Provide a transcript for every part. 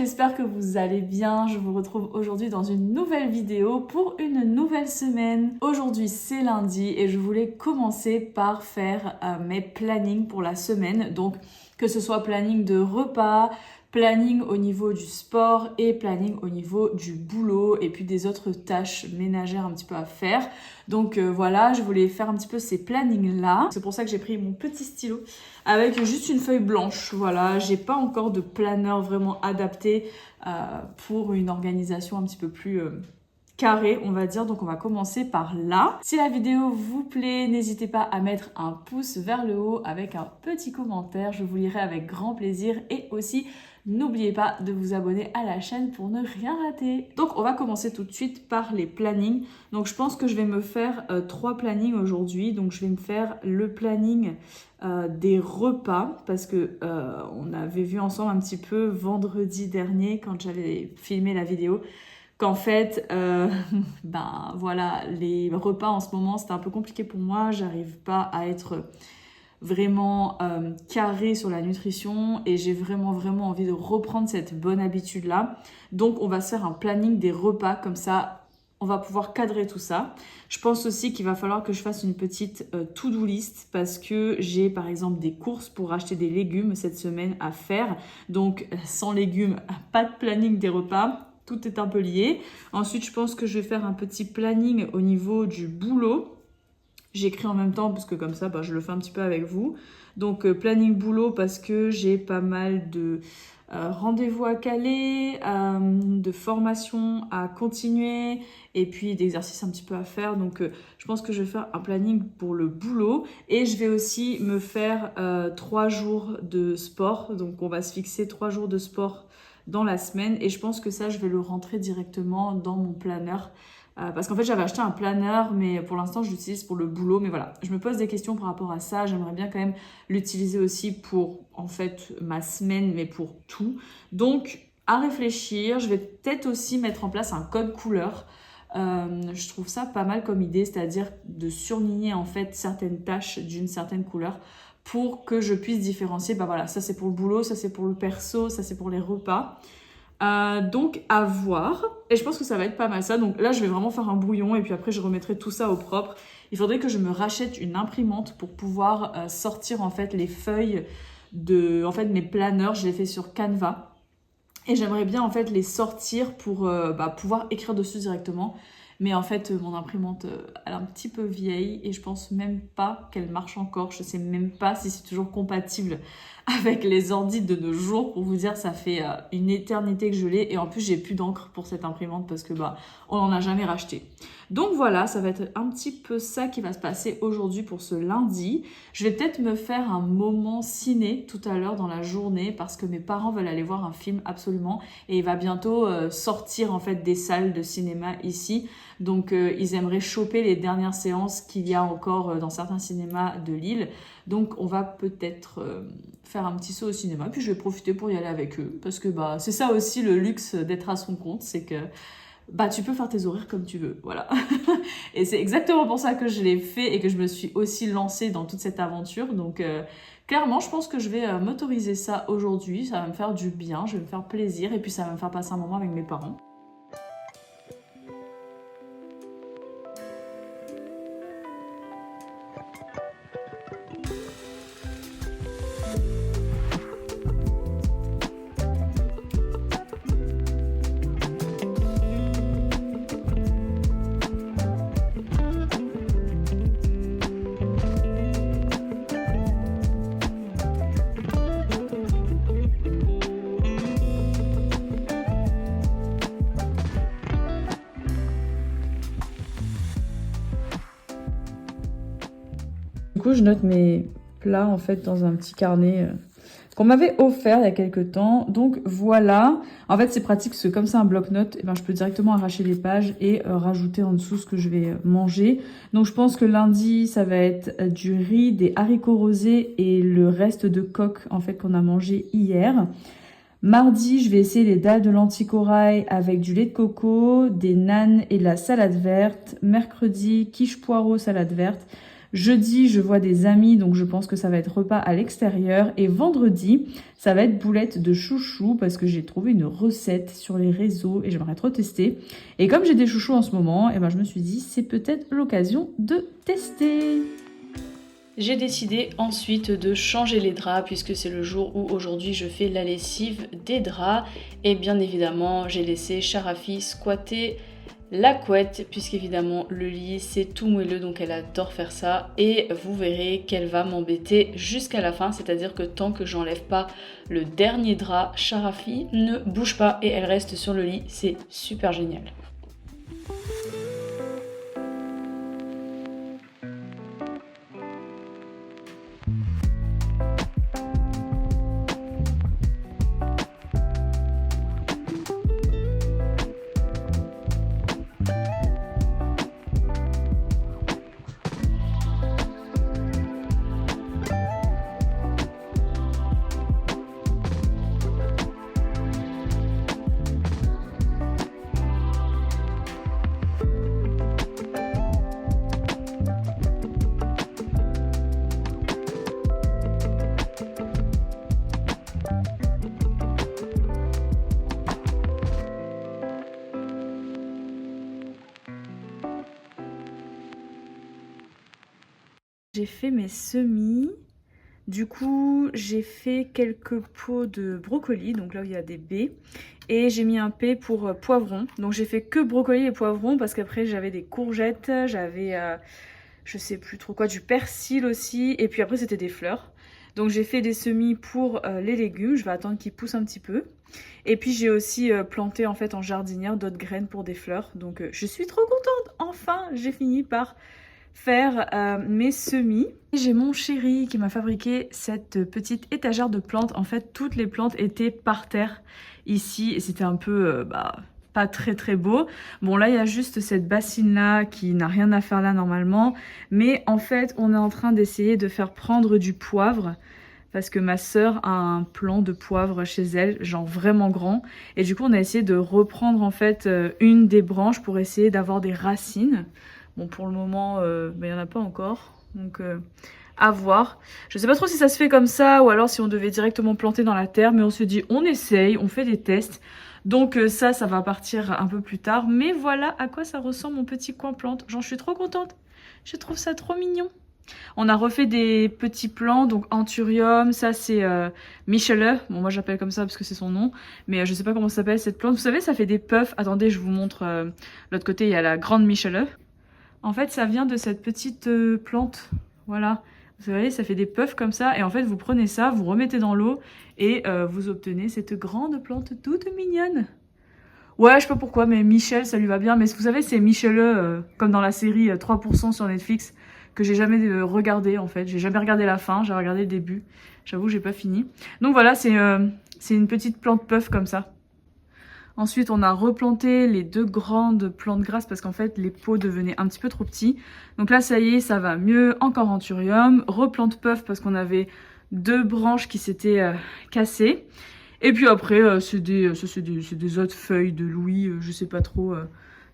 j'espère que vous allez bien. Je vous retrouve aujourd'hui dans une nouvelle vidéo pour une nouvelle semaine. Aujourd'hui c'est lundi et je voulais commencer par faire mes plannings pour la semaine. Donc que ce soit planning de repas, planning au niveau du sport et planning au niveau du boulot et puis des autres tâches ménagères un petit peu à faire. Donc voilà, je voulais faire un petit peu ces plannings là. C'est pour ça que j'ai pris mon petit stylo avec juste une feuille blanche. Voilà, j'ai pas encore de planeur vraiment adapté pour une organisation un petit peu plus carré, on va dire. Donc on va commencer par là. Si la vidéo vous plaît, n'hésitez pas à mettre un pouce vers le haut avec un petit commentaire. Je vous lirai avec grand plaisir et aussi n'oubliez pas de vous abonner à la chaîne pour ne rien rater. Donc on va commencer tout de suite par les plannings. Donc je pense que je vais me faire 3 plannings aujourd'hui. Donc je vais me faire le planning des repas parce que on avait vu ensemble un petit peu vendredi dernier quand j'avais filmé la vidéo qu'en fait, ben voilà, les repas en ce moment, c'est un peu compliqué pour moi. J'arrive pas à être vraiment carrée sur la nutrition et j'ai vraiment envie de reprendre cette bonne habitude-là. Donc, on va se faire un planning des repas comme ça. On va pouvoir cadrer tout ça. Je pense aussi qu'il va falloir que je fasse une petite to-do list parce que j'ai par exemple des courses pour acheter des légumes cette semaine à faire. Donc, sans légumes, pas de planning des repas. Tout est un peu lié. Ensuite, je pense que je vais faire un petit planning au niveau du boulot. J'écris en même temps parce que comme ça, bah, je le fais un petit peu avec vous. Donc, planning boulot parce que j'ai pas mal de rendez-vous à caler, de formations à continuer et puis d'exercices un petit peu à faire. Donc, je pense que je vais faire un planning pour le boulot. Et je vais aussi me faire 3 jours de sport. Donc, on va se fixer 3 jours de sport dans la semaine et je pense que ça je vais le rentrer directement dans mon planeur parce qu'en fait j'avais acheté un planeur mais pour l'instant je l'utilise pour le boulot. Mais voilà, je me pose des questions par rapport à ça. J'aimerais bien quand même l'utiliser aussi pour en fait ma semaine mais pour tout. Donc à réfléchir, je vais peut-être aussi mettre en place un code couleur. Je trouve ça pas mal comme idée, c'est-à-dire de surligner en fait certaines tâches d'une certaine couleur pour que je puisse différencier, bah voilà, ça c'est pour le boulot, ça c'est pour le perso, ça c'est pour les repas. Donc à voir. Et je pense que ça va être pas mal ça. Donc là je vais vraiment faire un brouillon et puis après je remettrai tout ça au propre. Il faudrait que je me rachète une imprimante pour pouvoir sortir en fait les feuilles de en fait mes planeurs. Je les fais sur Canva. Et j'aimerais bien en fait les sortir pour pouvoir écrire dessus directement. Mais en fait, mon imprimante, elle est un petit peu vieille et je pense même pas qu'elle marche encore. Je sais même pas si c'est toujours compatible avec les ordis de nos jours. Pour vous dire, ça fait une éternité que je l'ai et en plus, j'ai plus d'encre pour cette imprimante parce que on n'en a jamais racheté. Donc voilà, ça va être un petit peu ça qui va se passer aujourd'hui pour ce lundi. Je vais peut-être me faire un moment ciné tout à l'heure dans la journée parce que mes parents veulent aller voir un film absolument et il va bientôt sortir en fait des salles de cinéma ici. Donc ils aimeraient choper les dernières séances qu'il y a encore dans certains cinémas de Lille. Donc on va peut-être faire un petit saut au cinéma puis je vais profiter pour y aller avec eux parce que c'est ça aussi le luxe d'être à son compte, c'est que tu peux faire tes horaires comme tu veux, voilà. Et c'est exactement pour ça que je l'ai fait et que je me suis aussi lancée dans toute cette aventure. Donc clairement, je pense que je vais m'autoriser ça aujourd'hui. Ça va me faire du bien, je vais me faire plaisir et puis ça va me faire passer un moment avec mes parents. Du coup, je note mes plats en fait dans un petit carnet qu'on m'avait offert il y a quelques temps. Donc voilà, en fait c'est pratique parce que comme c'est un bloc-notes, je peux directement arracher les pages et rajouter en dessous ce que je vais manger. Donc je pense que lundi ça va être du riz, des haricots rosés et le reste de coque en fait qu'on a mangé hier. Mardi, je vais essayer les dalles de lentilles corail avec du lait de coco, des nanes et de la salade verte. Mercredi, quiche poireau, salade verte. Jeudi, je vois des amis, donc je pense que ça va être repas à l'extérieur. Et vendredi, ça va être boulettes de chouchou parce que j'ai trouvé une recette sur les réseaux et j'aimerais trop tester. Et comme j'ai des chouchous en ce moment, je me suis dit c'est peut-être l'occasion de tester. J'ai décidé ensuite de changer les draps puisque c'est le jour où aujourd'hui je fais la lessive des draps. Et bien évidemment, j'ai laissé Charafi squatter la couette puisqu'évidemment le lit c'est tout moelleux, donc elle adore faire ça et vous verrez qu'elle va m'embêter jusqu'à la fin, c'est-à-dire que tant que j'enlève pas le dernier drap, Charafi ne bouge pas et elle reste sur le lit, c'est super génial. J'ai fait mes semis, du coup j'ai fait quelques pots de brocoli, donc là où il y a des baies, et j'ai mis un P pour poivron. Donc j'ai fait que brocoli et poivron parce qu'après j'avais des courgettes, j'avais je sais plus trop quoi, du persil aussi, et puis après c'était des fleurs. Donc j'ai fait des semis pour les légumes, je vais attendre qu'ils poussent un petit peu. Et puis j'ai aussi planté en fait en jardinière d'autres graines pour des fleurs, donc je suis trop contente, enfin j'ai fini par faire mes semis. J'ai mon chéri qui m'a fabriqué cette petite étagère de plantes. En fait, toutes les plantes étaient par terre ici et c'était un peu pas très beau. Bon, là, il y a juste cette bassine-là qui n'a rien à faire là normalement. Mais en fait, on est en train d'essayer de faire prendre du poivre parce que ma sœur a un plant de poivre chez elle, genre vraiment grand. Et du coup, on a essayé de reprendre en fait une des branches pour essayer d'avoir des racines. Bon, pour le moment, il n'y en a pas encore, donc à voir. Je sais pas trop si ça se fait comme ça ou alors si on devait directement planter dans la terre, mais on se dit on essaye, on fait des tests. Donc ça va partir un peu plus tard. Mais voilà à quoi ça ressemble mon petit coin plante. J'en suis trop contente. Je trouve ça trop mignon. On a refait des petits plants, donc Anthurium, ça c'est Michelet. Bon, moi j'appelle comme ça parce que c'est son nom, mais je sais pas comment ça s'appelle cette plante. Vous savez, ça fait des puffs. Attendez, je vous montre. L'autre côté, il y a la grande Michelet. En fait, ça vient de cette petite plante, voilà. Vous voyez, ça fait des puffs comme ça, et en fait, vous prenez ça, vous remettez dans l'eau, et vous obtenez cette grande plante toute mignonne. Ouais, je sais pas pourquoi, mais Michel, ça lui va bien. Mais vous savez, c'est Michel, comme dans la série 3% sur Netflix, que j'ai jamais regardé, en fait. J'ai jamais regardé la fin, j'ai regardé le début. J'avoue, j'ai pas fini. Donc voilà, c'est une petite plante puff comme ça. Ensuite, on a replanté les deux grandes plantes grasses parce qu'en fait, les pots devenaient un petit peu trop petits. Donc là, ça y est, ça va mieux. Encore Anthurium. Replante puff parce qu'on avait deux branches qui s'étaient cassées. Et puis après, c'est des autres feuilles de Louis, je sais pas trop.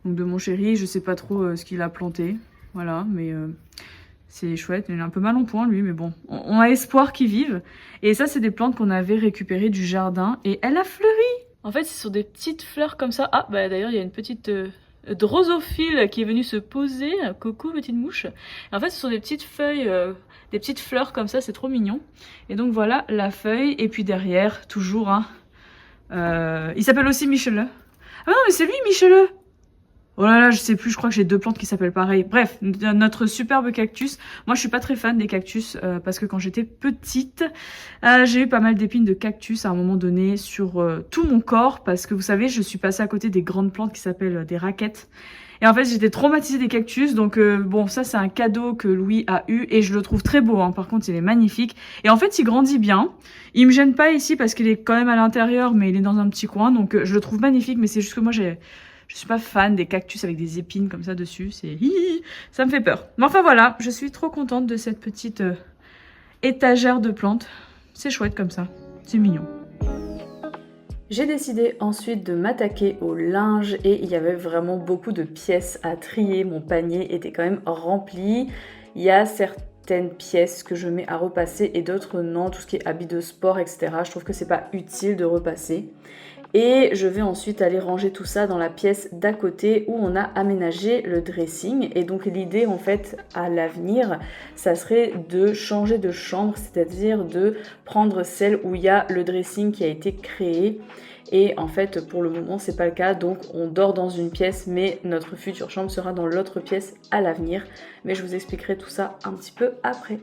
Donc de mon chéri, je sais pas trop ce qu'il a planté. Voilà, mais c'est chouette. Il est un peu mal en point, lui, mais bon. On a espoir qu'il vive. Et ça, c'est des plantes qu'on avait récupérées du jardin. Et elle a fleuri. En fait, c'est sur des petites fleurs comme ça. Ah, bah d'ailleurs, il y a une petite drosophile qui est venue se poser. Coucou, petite mouche. Et en fait, ce sont des petites feuilles, des petites fleurs comme ça. C'est trop mignon. Et donc, voilà la feuille. Et puis derrière, toujours, hein, il s'appelle aussi Michelet. Ah non, mais c'est lui, Michelet. Oh là là, je sais plus, je crois que j'ai deux plantes qui s'appellent pareil. Bref, notre superbe cactus. Moi, je suis pas très fan des cactus parce que quand j'étais petite, j'ai eu pas mal d'épines de cactus à un moment donné sur tout mon corps parce que vous savez, je suis passée à côté des grandes plantes qui s'appellent des raquettes. Et en fait, j'étais traumatisée des cactus. Donc bon, ça, c'est un cadeau que Louis a eu et je le trouve très beau. Hein. Par contre, il est magnifique. Et en fait, il grandit bien. Il me gêne pas ici parce qu'il est quand même à l'intérieur, mais il est dans un petit coin. Donc je le trouve magnifique, mais c'est juste que moi, je suis pas fan des cactus avec des épines comme ça dessus, ça me fait peur. Mais enfin voilà, je suis trop contente de cette petite étagère de plantes. C'est chouette comme ça, c'est mignon. J'ai décidé ensuite de m'attaquer au linge et il y avait vraiment beaucoup de pièces à trier. Mon panier était quand même rempli. Il y a certaines pièces que je mets à repasser et d'autres non, tout ce qui est habits de sport, etc. Je trouve que c'est pas utile de repasser. Et je vais ensuite aller ranger tout ça dans la pièce d'à côté où on a aménagé le dressing. Et donc l'idée en fait à l'avenir, ça serait de changer de chambre, c'est-à-dire de prendre celle où il y a le dressing qui a été créé. Et en fait pour le moment c'est pas le cas, donc on dort dans une pièce mais notre future chambre sera dans l'autre pièce à l'avenir. Mais je vous expliquerai tout ça un petit peu après.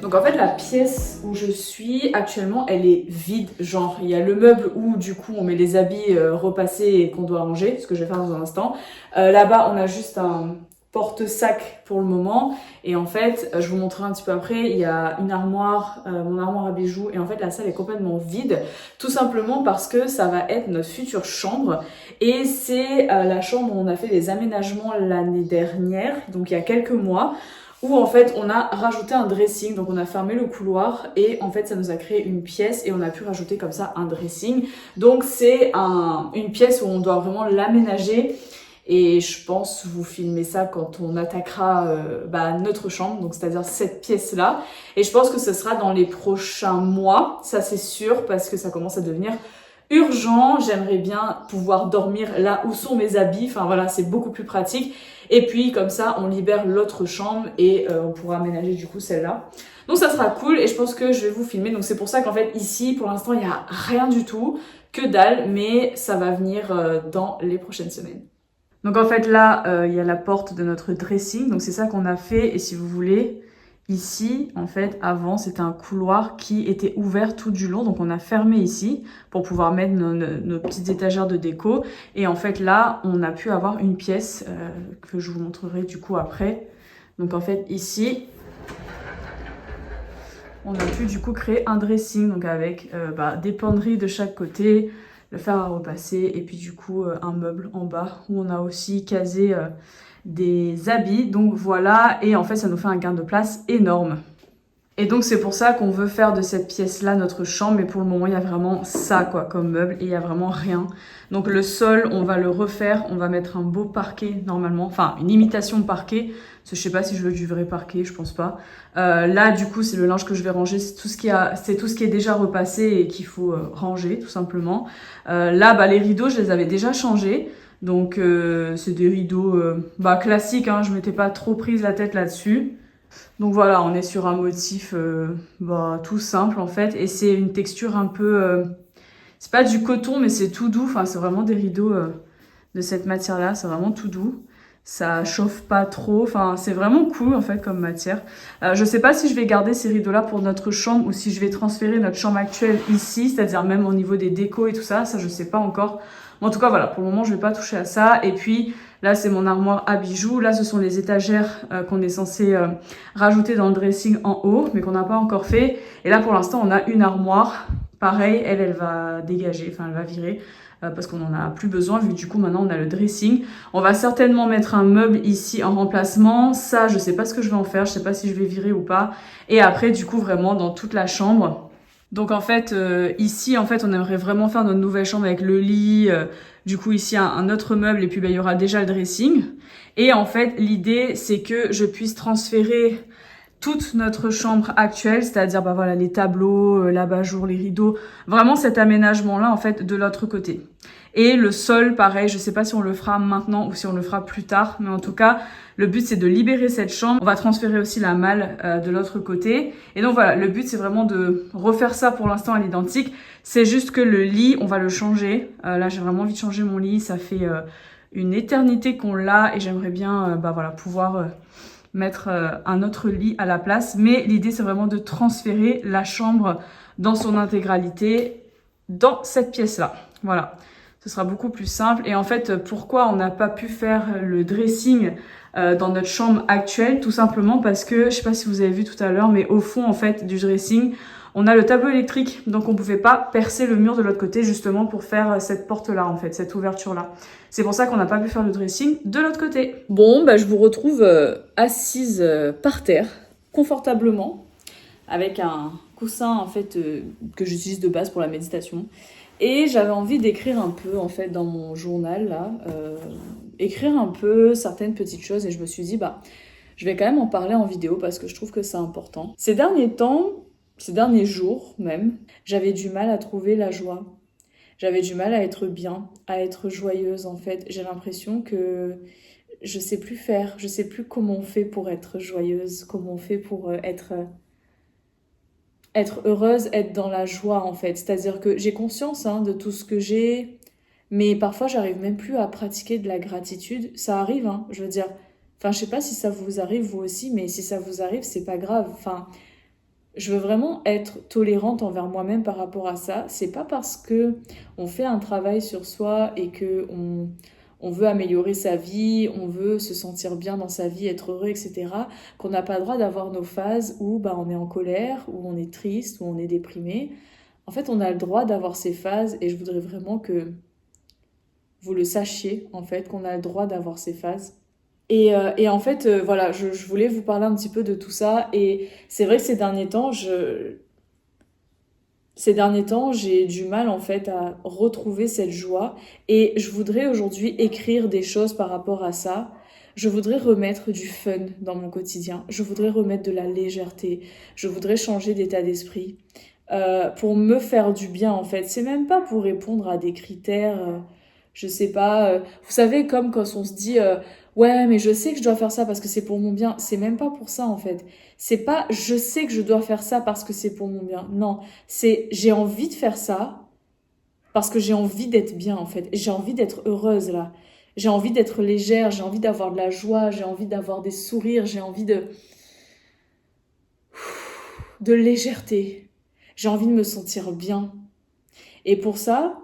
Donc en fait la pièce où je suis actuellement elle est vide, genre il y a le meuble où du coup on met les habits repassés et qu'on doit ranger, ce que je vais faire dans un instant. Là-bas on a juste un porte-sac pour le moment et en fait je vous montrerai un petit peu après, il y a une armoire, mon armoire à bijoux et en fait la salle est complètement vide tout simplement parce que ça va être notre future chambre et c'est la chambre où on a fait des aménagements l'année dernière, donc il y a quelques mois, où en fait on a rajouté un dressing, donc on a fermé le couloir et en fait ça nous a créé une pièce et on a pu rajouter comme ça un dressing. Donc c'est une pièce où on doit vraiment l'aménager et je pense vous filmer ça quand on attaquera notre chambre, donc c'est-à-dire cette pièce-là. Et je pense que ce sera dans les prochains mois, ça c'est sûr, parce que ça commence à devenir urgent. J'aimerais bien pouvoir dormir là où sont mes habits, enfin voilà, c'est beaucoup plus pratique. Et puis comme ça on libère l'autre chambre et on pourra aménager du coup celle-là. Donc ça sera cool et je pense que je vais vous filmer. Donc c'est pour ça qu'en fait ici pour l'instant il n'y a rien du tout, que dalle, mais ça va venir dans les prochaines semaines. Donc en fait là il y a la porte de notre dressing, donc c'est ça qu'on a fait. Et si vous voulez, ici en fait avant c'était un couloir qui était ouvert tout du long, donc on a fermé ici pour pouvoir mettre nos petites étagères de déco. Et en fait là on a pu avoir une pièce que je vous montrerai du coup après. Donc en fait ici on a pu du coup créer un dressing, donc avec des penderies de chaque côté, le fer à repasser et puis du coup un meuble en bas où on a aussi casé des habits. Donc voilà, et en fait ça nous fait un gain de place énorme. Et donc c'est pour ça qu'on veut faire de cette pièce-là notre chambre, mais pour le moment il y a vraiment ça quoi comme meuble et il y a vraiment rien. Donc le sol on va le refaire, on va mettre un beau parquet normalement, enfin une imitation de parquet, parce que je sais pas si je veux du vrai parquet, je pense pas. Là du coup c'est le linge que je vais ranger, c'est tout ce qui est déjà repassé et qu'il faut ranger tout simplement. Là les rideaux je les avais déjà changés. Donc c'est des rideaux classiques, hein, je m'étais pas trop prise la tête là-dessus. Donc voilà, on est sur un motif tout simple en fait, et c'est une texture un peu, c'est pas du coton mais c'est tout doux, enfin c'est vraiment des rideaux de cette matière là, c'est vraiment tout doux, ça chauffe pas trop, enfin c'est vraiment cool en fait comme matière. Je sais pas si je vais garder ces rideaux là pour notre chambre ou si je vais transférer notre chambre actuelle ici, c'est-à-dire même au niveau des décos et tout ça, ça je sais pas encore. En tout cas voilà, pour le moment je vais pas toucher à ça. Et puis là c'est mon armoire à bijoux, là ce sont les étagères qu'on est censé rajouter dans le dressing en haut mais qu'on n'a pas encore fait. Et là pour l'instant on a une armoire, pareil elle va dégager, enfin elle va virer parce qu'on en a plus besoin vu que du coup maintenant on a le dressing. On va certainement mettre un meuble ici en remplacement, ça je sais pas ce que je vais en faire, je sais pas si je vais virer ou pas. Et après du coup vraiment dans toute la chambre. Donc en fait ici en fait on aimerait vraiment faire notre nouvelle chambre avec le lit, du coup ici un autre meuble et puis il y aura déjà le dressing. Et en fait l'idée c'est que je puisse transférer toute notre chambre actuelle, c'est-à-dire bah voilà les tableaux, l'abat-jour, les rideaux, vraiment cet aménagement-là en fait de l'autre côté. Et le sol, pareil, je sais pas si on le fera maintenant ou si on le fera plus tard, mais en tout cas, le but c'est de libérer cette chambre. On va transférer aussi la malle de l'autre côté. Et donc voilà, le but c'est vraiment de refaire ça pour l'instant à l'identique. C'est juste que le lit, on va le changer. Là, j'ai vraiment envie de changer mon lit. Ça fait une éternité qu'on l'a et j'aimerais bien bah voilà, pouvoir mettre un autre lit à la place. Mais l'idée c'est vraiment de transférer la chambre dans son intégralité dans cette pièce-là. Voilà. Ce sera beaucoup plus simple. Et en fait, pourquoi on n'a pas pu faire le dressing dans notre chambre actuelle? Tout simplement parce que, je sais pas si vous avez vu tout à l'heure, mais au fond en fait du dressing, on a le tableau électrique. Donc on pouvait pas percer le mur de l'autre côté justement pour faire cette porte-là en fait, cette ouverture-là. C'est pour ça qu'on n'a pas pu faire le dressing de l'autre côté. Bon, bah je vous retrouve assise par terre, confortablement, avec un coussin en fait que j'utilise de base pour la méditation. Et j'avais envie d'écrire un peu, en fait, dans mon journal, là, écrire un peu certaines petites choses. Et je me suis dit, bah, je vais quand même en parler en vidéo parce que je trouve que c'est important. Ces derniers temps, ces derniers jours même, j'avais du mal à trouver la joie. J'avais du mal à être bien, à être joyeuse, en fait. J'ai l'impression que je sais plus faire, je sais plus comment on fait pour être joyeuse, comment on fait pour être heureuse, être dans la joie en fait. C'est-à-dire que j'ai conscience de tout ce que j'ai, mais parfois j'arrive même plus à pratiquer de la gratitude. Ça arrive, je veux dire. Enfin, je sais pas si ça vous arrive vous aussi, mais si ça vous arrive, c'est pas grave. Enfin, je veux vraiment être tolérante envers moi-même par rapport à ça. C'est pas parce que on fait un travail sur soi et que on veut améliorer sa vie, on veut se sentir bien dans sa vie, être heureux, etc., qu'on n'a pas le droit d'avoir nos phases où bah, on est en colère, où on est triste, où on est déprimé. En fait, on a le droit d'avoir ces phases et je voudrais vraiment que vous le sachiez, en fait, qu'on a le droit d'avoir ces phases. Et en fait, voilà, je voulais vous parler un petit peu de tout ça. Et c'est vrai que ces derniers temps, j'ai du mal en fait à retrouver cette joie et je voudrais aujourd'hui écrire des choses par rapport à ça. Je voudrais remettre du fun dans mon quotidien. Je voudrais remettre de la légèreté. Je voudrais changer d'état d'esprit pour me faire du bien en fait. C'est même pas pour répondre à des critères, je sais pas. Vous savez comme quand on se dit ouais mais je sais que je dois faire ça parce que c'est pour mon bien. C'est même pas pour ça en fait. C'est pas je sais que je dois faire ça parce que c'est pour mon bien. Non, c'est j'ai envie de faire ça parce que j'ai envie d'être bien en fait. J'ai envie d'être heureuse là. J'ai envie d'être légère, j'ai envie d'avoir de la joie, j'ai envie d'avoir des sourires, j'ai envie de légèreté. J'ai envie de me sentir bien. Et pour ça,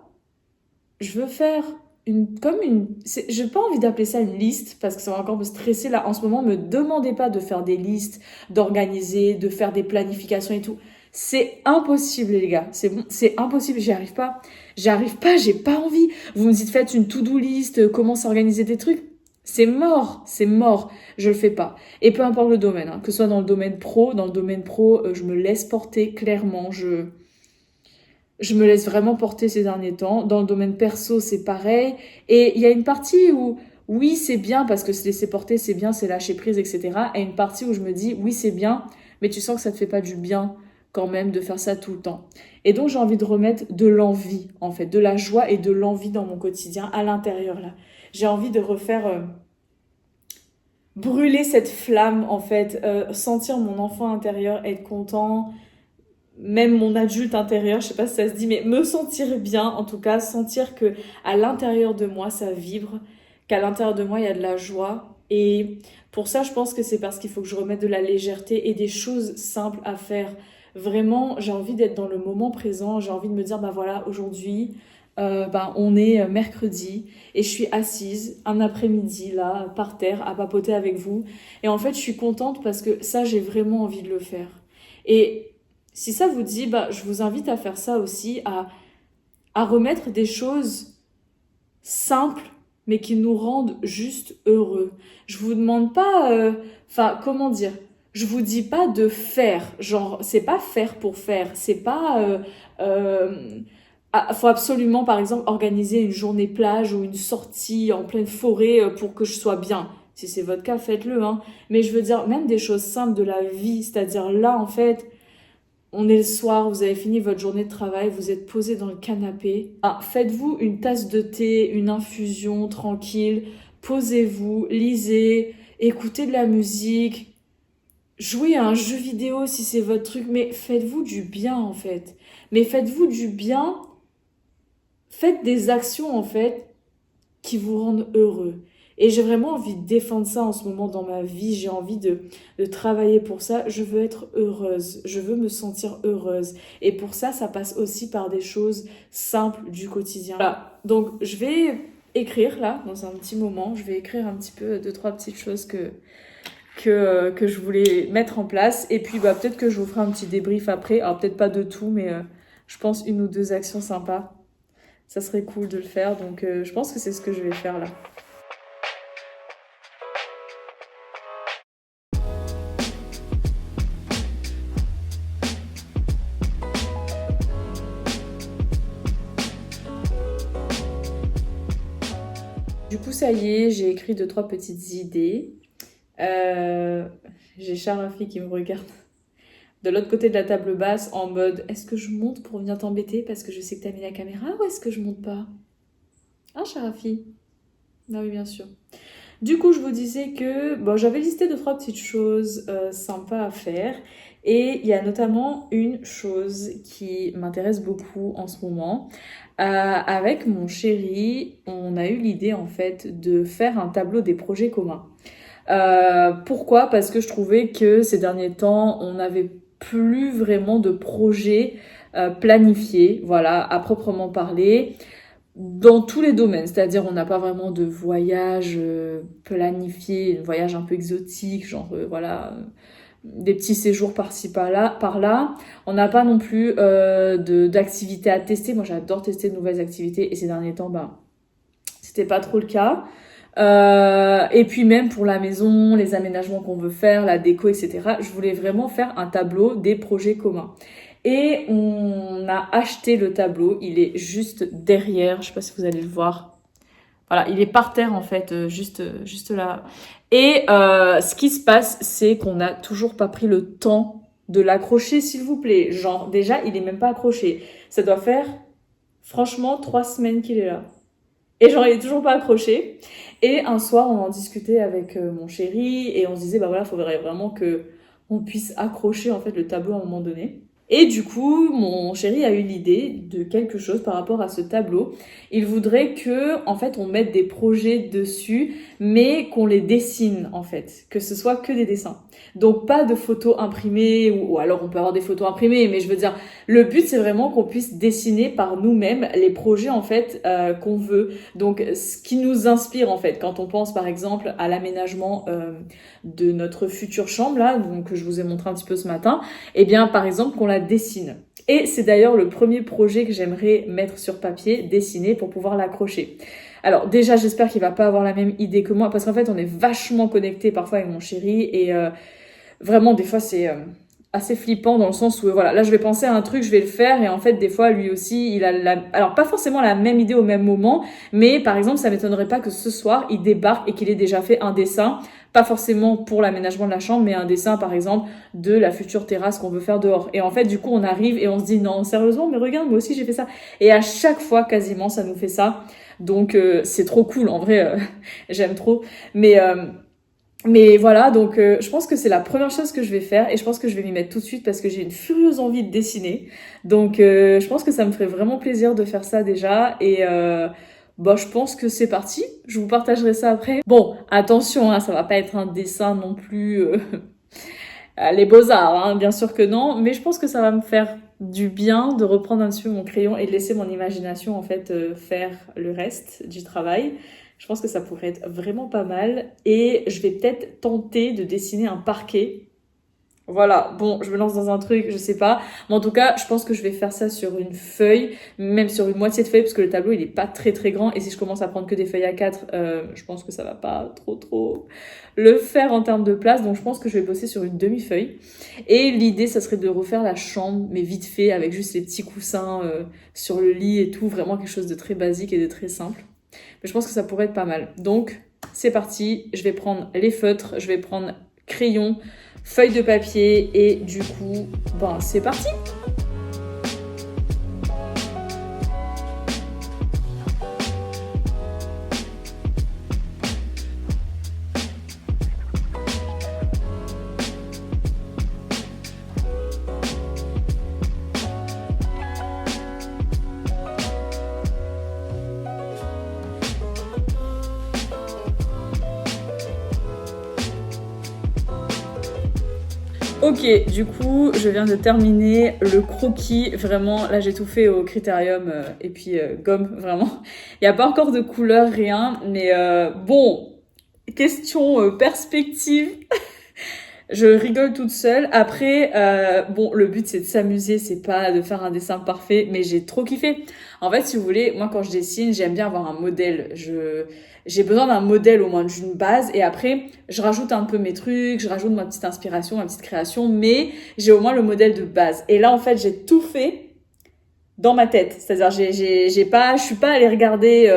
je veux faire j'ai pas envie d'appeler ça une liste parce que ça va encore me stresser là en ce moment. Me demandez pas de faire des listes, d'organiser, de faire des planifications et tout. C'est impossible les gars, c'est bon, c'est impossible, j'y arrive pas, j'ai pas envie. Vous me dites faites une to-do list, commencez à organiser des trucs. C'est mort, je le fais pas. Et peu importe le domaine, que ce soit dans le domaine pro, je me laisse porter clairement, je me laisse vraiment porter ces derniers temps. Dans le domaine perso, c'est pareil. Et il y a une partie où, oui, c'est bien, parce que se laisser porter, c'est bien, c'est lâcher prise, etc. Et une partie où je me dis, oui, c'est bien, mais tu sens que ça te fait pas du bien quand même de faire ça tout le temps. Et donc, j'ai envie de remettre de l'envie, en fait, de la joie et de l'envie dans mon quotidien, à l'intérieur, là. J'ai envie de refaire... brûler cette flamme, en fait, sentir mon enfant intérieur, être content, même mon adulte intérieur, je sais pas si ça se dit, mais me sentir bien, en tout cas, sentir que à l'intérieur de moi, ça vibre, qu'à l'intérieur de moi, il y a de la joie. Et pour ça, je pense que c'est parce qu'il faut que je remette de la légèreté et des choses simples à faire. Vraiment, j'ai envie d'être dans le moment présent, j'ai envie de me dire, bah voilà, aujourd'hui, on est mercredi et je suis assise un après-midi là, par terre, à papoter avec vous. Et en fait, je suis contente parce que ça, j'ai vraiment envie de le faire. Et si ça vous dit, je vous invite à faire ça aussi, à remettre des choses simples, mais qui nous rendent juste heureux. Je vous demande pas, comment dire, je vous dis pas de faire, genre, c'est pas faire pour faire, c'est pas, faut absolument, par exemple, organiser une journée plage ou une sortie en pleine forêt pour que je sois bien. Si c'est votre cas, faites-le, hein. Mais je veux dire, même des choses simples de la vie, c'est-à-dire là, en fait, on est le soir, vous avez fini votre journée de travail, vous êtes posé dans le canapé. Ah, faites-vous une tasse de thé, une infusion tranquille, posez-vous, lisez, écoutez de la musique, jouez à un jeu vidéo si c'est votre truc, mais faites-vous du bien en fait. Mais faites-vous du bien, faites des actions en fait qui vous rendent heureux. Et j'ai vraiment envie de défendre ça en ce moment dans ma vie. J'ai envie de travailler pour ça. Je veux être heureuse. Je veux me sentir heureuse. Et pour ça, ça passe aussi par des choses simples du quotidien. Voilà. Donc, je vais écrire là, dans un petit moment. Je vais écrire un petit peu deux, trois petites choses que je voulais mettre en place. Et puis, peut-être que je vous ferai un petit débrief après. Alors, peut-être pas de tout, mais je pense une ou deux actions sympas. Ça serait cool de le faire. Donc, je pense que c'est ce que je vais faire là. Du coup, ça y est, j'ai écrit deux, trois petites idées. J'ai Sharafi qui me regarde de l'autre côté de la table basse en mode est-ce que je monte pour venir t'embêter parce que je sais que t'as mis la caméra ou est-ce que je monte pas? Ah, Sharafi. Ah oui, bien sûr. Du coup, je vous disais que j'avais listé deux, trois petites choses sympas à faire. Et il y a notamment une chose qui m'intéresse beaucoup en ce moment. Avec mon chéri, on a eu l'idée en fait de faire un tableau des projets communs. Pourquoi? Parce que je trouvais que ces derniers temps, on n'avait plus vraiment de projets planifiés, voilà, à proprement parler, dans tous les domaines. C'est-à-dire, on n'a pas vraiment de voyage planifié, un voyage un peu exotique, genre voilà, des petits séjours par-ci par-là. On n'a pas non plus d'activités à tester. Moi, j'adore tester de nouvelles activités et ces derniers temps, c'était pas trop le cas. Et puis même pour la maison, les aménagements qu'on veut faire, la déco, etc. Je voulais vraiment faire un tableau des projets communs. Et on a acheté le tableau, il est juste derrière, je sais pas si vous allez le voir. Voilà, il est par terre en fait, juste là. Et ce qui se passe, c'est qu'on n'a toujours pas pris le temps de l'accrocher, s'il vous plaît. Genre, déjà, il est même pas accroché. Ça doit faire, franchement, 3 semaines qu'il est là. Et genre, il est toujours pas accroché. Et un soir, on en discutait avec mon chéri et on se disait, voilà, il faudrait vraiment que on puisse accrocher en fait le tableau à un moment donné. Et du coup, mon chéri a eu l'idée de quelque chose par rapport à ce tableau. Il voudrait que, en fait, on mette des projets dessus, mais qu'on les dessine, en fait. Que ce soit que des dessins. Donc, pas de photos imprimées, ou alors on peut avoir des photos imprimées, mais je veux dire, le but, c'est vraiment qu'on puisse dessiner par nous-mêmes les projets, en fait, qu'on veut. Donc, ce qui nous inspire, en fait, quand on pense, par exemple, à l'aménagement de notre future chambre, là, donc, que je vous ai montré un petit peu ce matin, eh bien, par exemple, qu'on la dessine. Et c'est d'ailleurs le premier projet que j'aimerais mettre sur papier, dessiner pour pouvoir l'accrocher. Alors déjà, j'espère qu'il va pas avoir la même idée que moi, parce qu'en fait, on est vachement connectés parfois avec mon chéri, et vraiment, des fois, c'est assez flippant dans le sens où, voilà, là, je vais penser à un truc, je vais le faire, et en fait, des fois, lui aussi, il a alors pas forcément la même idée au même moment, mais par exemple, ça m'étonnerait pas que ce soir, il débarque et qu'il ait déjà fait un dessin, pas forcément pour l'aménagement de la chambre, mais un dessin, par exemple, de la future terrasse qu'on veut faire dehors. Et en fait, du coup, on arrive et on se dit, non, sérieusement, mais regarde, moi aussi, j'ai fait ça. Et à chaque fois, quasiment, ça nous fait ça. Donc, c'est trop cool. En vrai, j'aime trop. Mais voilà, donc je pense que c'est la première chose que je vais faire et je pense que je vais m'y mettre tout de suite parce que j'ai une furieuse envie de dessiner. Donc je pense que ça me ferait vraiment plaisir de faire ça déjà et je pense que c'est parti. Je vous partagerai ça après. Bon, attention, hein, ça va pas être un dessin non plus les beaux-arts, hein, bien sûr que non, mais je pense que ça va me faire du bien de reprendre un petit peu mon crayon et de laisser mon imagination en fait faire le reste du travail. Je pense que ça pourrait être vraiment pas mal. Et je vais peut-être tenter de dessiner un parquet. Voilà, bon, je me lance dans un truc, je sais pas. Mais en tout cas, je pense que je vais faire ça sur une feuille, même sur une moitié de feuille, parce que le tableau, il est pas très très grand. Et si je commence à prendre que des feuilles A4, je pense que ça va pas trop le faire en termes de place. Donc je pense que je vais bosser sur une demi-feuille. Et l'idée, ça serait de refaire la chambre, mais vite fait, avec juste les petits coussins sur le lit et tout. Vraiment quelque chose de très basique et de très simple. Mais je pense que ça pourrait être pas mal. Donc, c'est parti, je vais prendre les feutres, je vais prendre crayon, feuille de papier et du coup, ben c'est parti. Ok, du coup, je viens de terminer le croquis. Vraiment, là, j'ai tout fait au critérium et puis gomme, vraiment. Il n'y a pas encore de couleur, rien. Mais bon, question perspective. Je rigole toute seule. Après, bon, le but, c'est de s'amuser. C'est pas de faire un dessin parfait. Mais j'ai trop kiffé. En fait, si vous voulez, moi, quand je dessine, j'aime bien avoir un modèle. J'ai besoin d'un modèle au moins d'une base et après je rajoute un peu mes trucs, je rajoute ma petite inspiration, ma petite création, mais j'ai au moins le modèle de base. Et là en fait j'ai tout fait dans ma tête, c'est-à-dire je suis pas allée regarder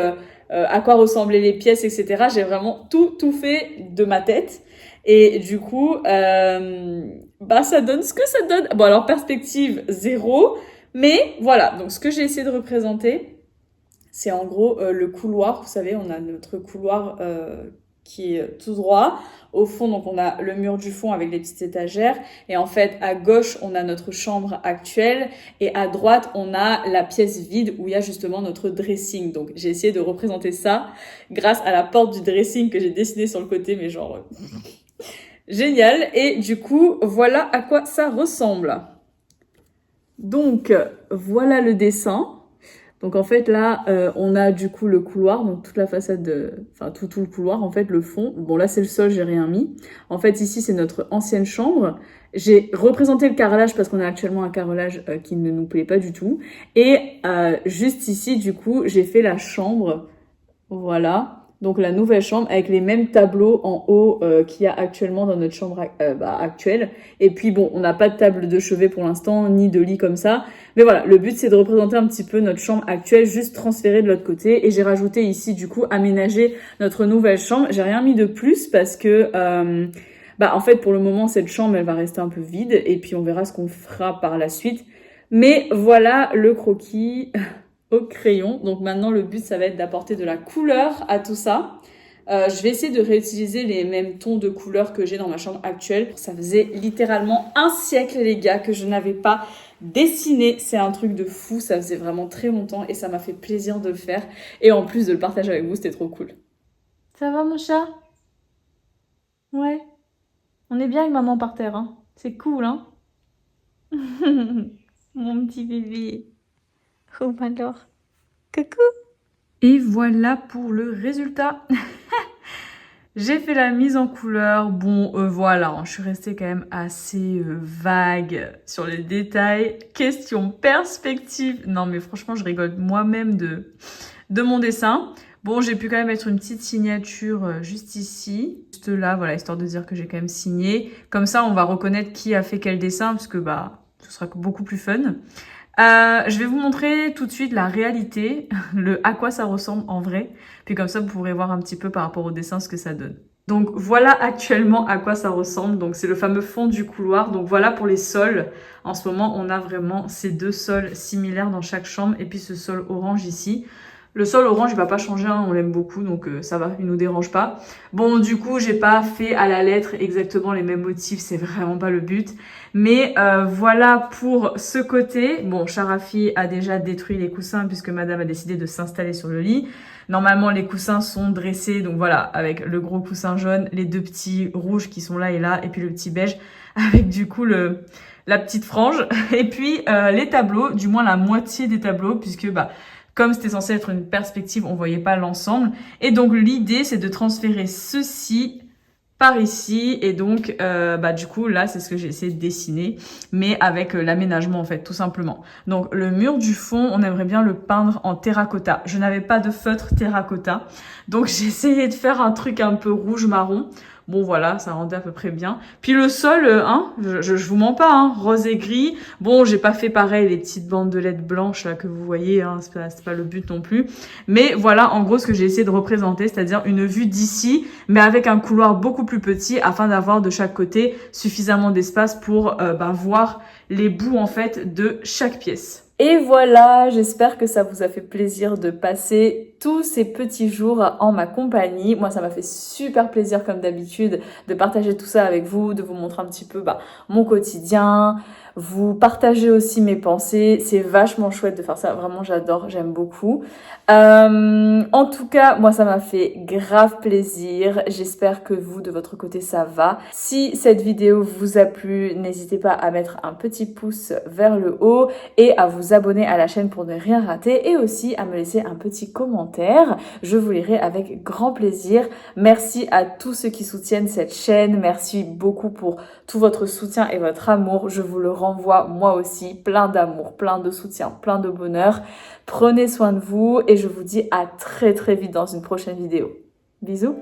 à quoi ressemblaient les pièces, etc. J'ai vraiment tout fait de ma tête et du coup bah ça donne ce que ça donne. Bon alors perspective 0, mais voilà donc ce que j'ai essayé de représenter. C'est en gros le couloir, vous savez, on a notre couloir qui est tout droit. Au fond, donc on a le mur du fond avec les petites étagères. Et en fait, à gauche, on a notre chambre actuelle. Et à droite, on a la pièce vide où il y a justement notre dressing. Donc j'ai essayé de représenter ça grâce à la porte du dressing que j'ai dessinée sur le côté, mais genre génial. Et du coup, voilà à quoi ça ressemble. Donc voilà le dessin. Donc en fait là, on a du coup le couloir, donc toute la façade, enfin tout le couloir, en fait le fond. Bon là c'est le sol, j'ai rien mis. En fait ici c'est notre ancienne chambre. J'ai représenté le carrelage parce qu'on a actuellement un carrelage qui ne nous plaît pas du tout. Et juste ici du coup j'ai fait la chambre, voilà. Donc la nouvelle chambre avec les mêmes tableaux en haut qu'il y a actuellement dans notre chambre actuelle. Et puis bon, on n'a pas de table de chevet pour l'instant, ni de lit comme ça. Mais voilà, le but c'est de représenter un petit peu notre chambre actuelle, juste transférée de l'autre côté. Et j'ai rajouté ici du coup aménager notre nouvelle chambre. J'ai rien mis de plus parce que en fait pour le moment cette chambre elle va rester un peu vide. Et puis on verra ce qu'on fera par la suite. Mais voilà le croquis au crayon. Donc maintenant le but ça va être d'apporter de la couleur à tout ça. Je vais essayer de réutiliser les mêmes tons de couleurs que j'ai dans ma chambre actuelle. Ça faisait littéralement un siècle les gars que je n'avais pas dessiné. C'est un truc de fou, ça faisait vraiment très longtemps et ça m'a fait plaisir de le faire. Et en plus de le partager avec vous, c'était trop cool. Ça va mon chat? Ouais. On est bien avec maman par terre, hein. C'est cool, hein. Mon petit bébé. Oh alors. Coucou. Et voilà pour le résultat. J'ai fait la mise en couleur. Bon, voilà, hein, je suis restée quand même assez vague sur les détails. Question perspective. Non, mais franchement, je rigole moi-même de mon dessin. Bon, j'ai pu quand même mettre une petite signature juste ici. Juste là, voilà, histoire de dire que j'ai quand même signé. Comme ça, on va reconnaître qui a fait quel dessin, parce que ce sera beaucoup plus fun. Je vais vous montrer tout de suite la réalité, à quoi ça ressemble en vrai. Puis comme ça, vous pourrez voir un petit peu par rapport au dessin ce que ça donne. Donc voilà actuellement à quoi ça ressemble. Donc c'est le fameux fond du couloir. Donc voilà pour les sols. En ce moment, on a vraiment ces deux sols similaires dans chaque chambre. Et puis ce sol orange ici. Le sol orange, il va pas changer, hein, on l'aime beaucoup, donc ça va, il nous dérange pas. Bon, du coup, j'ai pas fait à la lettre exactement les mêmes motifs, c'est vraiment pas le but. Mais voilà pour ce côté. Bon, Charafi a déjà détruit les coussins puisque madame a décidé de s'installer sur le lit. Normalement, les coussins sont dressés, donc voilà, avec le gros coussin jaune, les deux petits rouges qui sont là et là, et puis le petit beige avec du coup la petite frange. Et puis les tableaux, du moins la moitié des tableaux, puisque comme c'était censé être une perspective, on voyait pas l'ensemble. Et donc, l'idée, c'est de transférer ceci par ici. Et donc, du coup, là, c'est ce que j'ai essayé de dessiner, mais avec l'aménagement, en fait, tout simplement. Donc, le mur du fond, on aimerait bien le peindre en terracotta. Je n'avais pas de feutre terracotta. Donc, j'ai essayé de faire un truc un peu rouge-marron. Bon voilà, ça rendait à peu près bien. Puis le sol, hein, je vous mens pas, hein, rose et gris. Bon, j'ai pas fait pareil les petites bandelettes blanches là que vous voyez, hein, c'est pas le but non plus. Mais voilà, en gros, ce que j'ai essayé de représenter, c'est-à-dire une vue d'ici, mais avec un couloir beaucoup plus petit, afin d'avoir de chaque côté suffisamment d'espace pour voir les bouts en fait de chaque pièce. Et voilà, j'espère que ça vous a fait plaisir de passer tous ces petits jours en ma compagnie. Moi, ça m'a fait super plaisir comme d'habitude de partager tout ça avec vous, de vous montrer un petit peu mon quotidien, vous partager aussi mes pensées. C'est vachement chouette de faire ça, vraiment j'adore, j'aime beaucoup. En tout cas, moi ça m'a fait grave plaisir. J'espère que vous, de votre côté, ça va. Si cette vidéo vous a plu, n'hésitez pas à mettre un petit pouce vers le haut et à vous abonner à la chaîne pour ne rien rater et aussi à me laisser un petit commentaire. Je vous lirai avec grand plaisir. Merci à tous ceux qui soutiennent cette chaîne. Merci beaucoup pour tout votre soutien et votre amour. Je vous le renvoie moi aussi. Plein d'amour, plein de soutien, plein de bonheur. Prenez soin de vous et je vous dis à très très vite dans une prochaine vidéo. Bisous!